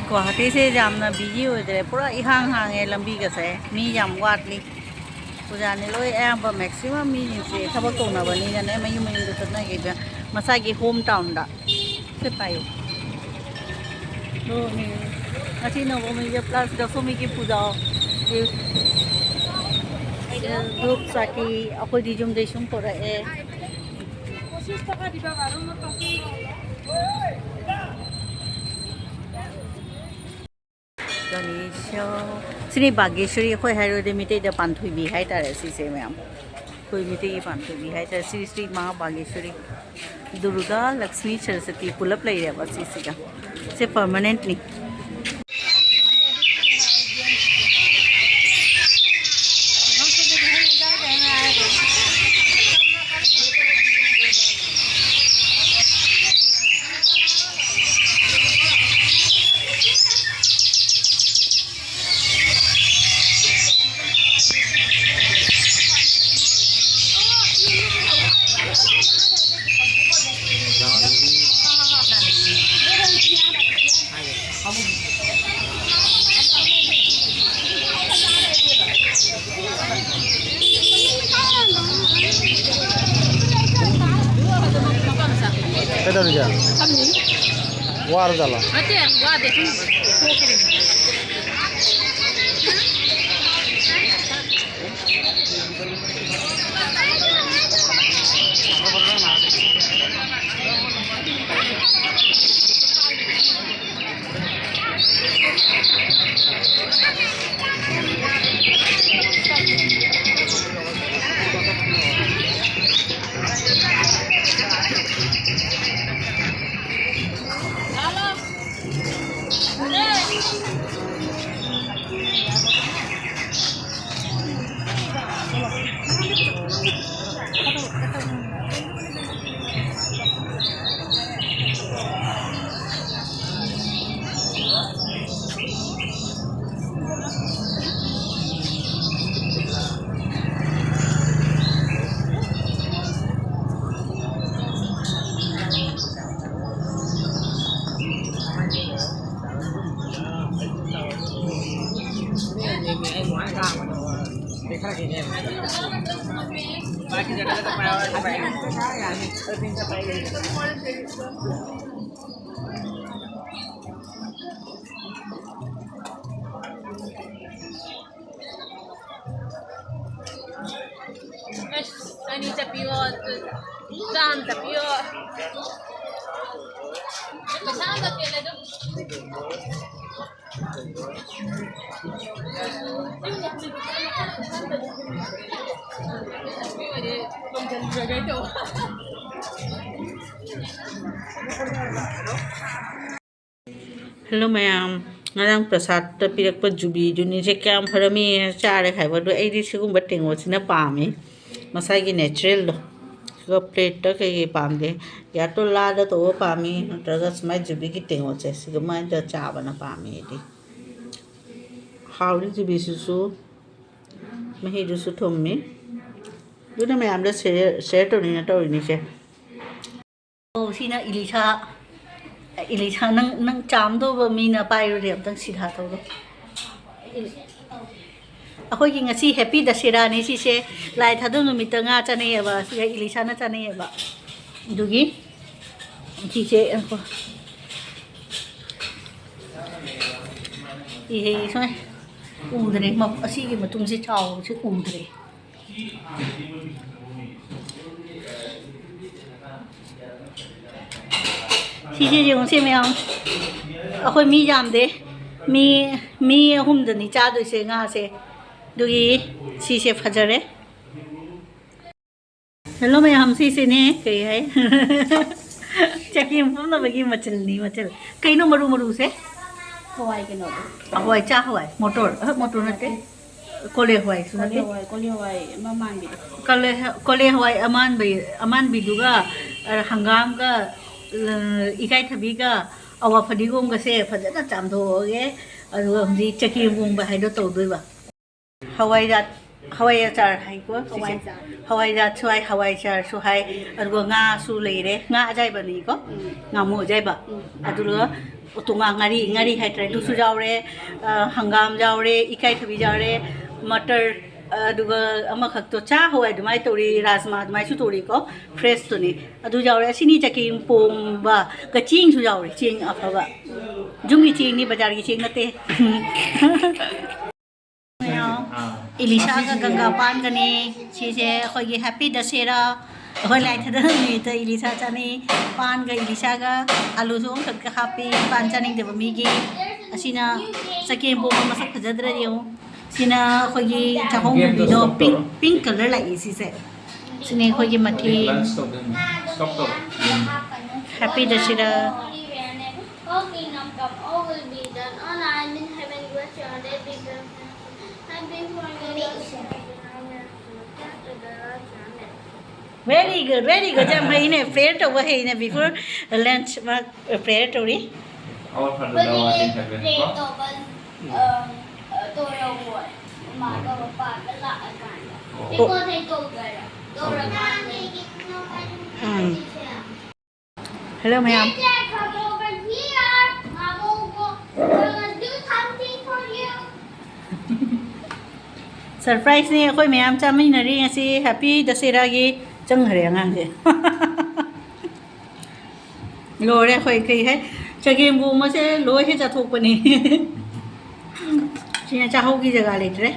गुवाहाटी से जामना बिजी होदरे पूरा इहांग हांगे लंबी गसे मी याम वाटली पुजाने लोय अयाबा मैक्सिमम मी से थबक तौनाबनी ने मयु मयु दतना गेबा मसागी होम टाउन दा से पायो नो मी असी नवमी के प्लस दशमी की पूजा धूप साकी अखोय दिजुम देशुम पराए सिनी बागेश्वरी अखोय हायरोदे मिटे द पांथुबी हाय तारे सिसे मैम कोई मिटे की पांथुबी हाय तारे श्री श्री मां बागेश्वरी दुर्गा लक्ष्मी सरस्वती पुलप लई रे बस सिगा से permanent knee Kedarnya, war jalan. Ani tapio, dan tapio. Kasama kaya do. Hello ma'am ngarang prasad ta pirak pa jubi juni je kyam pharami chare khaiba do ai di sigum ba tengo sina pami masai gi natural do so plate ta ke pamde ya to la da to pami traga smai jubi ki tengo che sigma da cha bana pami di howli jubi su mahi du su thommi do na ma'am da share to ni na to ni che oh sina Ilisa nang cham do ba mi na pai ro rem tang sidha tho do akhoi gi ngasi happy dasera ni si se lai thadu nu mi ta nga cha ne ba si Ilisa na cha ne ba dugi si se ko e so u dre ma asi gi matung se chao se u dre chị dùng xem em hồi mi giảm đấy mi hôm đó đi cha đôi xe ngã xe đôi chị sẽ phát ra đấy hello mày हम सी ने कही है चकिम phone ना बगी मचल कहीं no मरू से Hawaii cái nó. हवाई चा हवाई मोटर ना ते कोले हवाई सुना ते Kolia Hawaii, maman gitu. कोले हवाई अमान भी दुगा हंगाम का इकाई थबी का अवा फदीगोम का से फजना चामथोगे अदुगा हमजी चकीगोम बा हाइदो तौदोइबा हवाई जात हवाई अचार हाइको हवाई जात सुहाई हवाई अचार सुहाई अदुगा nga su leire nga ajai bani ko nga mo ajai ba aduga tunga ngari hai trai du su jaure hangam jaure ikai thabi jaure matar aduga ama khak to cha hoi dumai tori rajma dumai su tori ko fresh to ni adu jaure asini chaking pom ba ka ching su jaure ching afaba jungi ching ni bazar gi ching nate Elisa ka ganga pan ka ni si se khoi gi happy dasera khoi lai thada ni ta Elisa cha ni pan ga Elisa ga alu su khat ka happy pan cha ning de ba mi gi asina sakem bo ma sak khajadra yo sina khoi gi cha hong bi do pink color lai si se sine khoi gi mathi happy dasera all will be done online in heaven which are they be done and before very good jam hai ne prayer to wa hai ne before lunch ma prayer to ri All for the Lord in heaven. tôi đâu rồi mà tôi bạn đã lại cả thì cô thấy tôi rồi tôi là bạn hello ma'am come over here mom will do something for you surprise ni khoi ma'am cha mai na ri asi happy dasera gi chang hare ngang je lo re khoi kai hai chagem bu ma se lo he cha thok pani china cha ho gi jaga le tre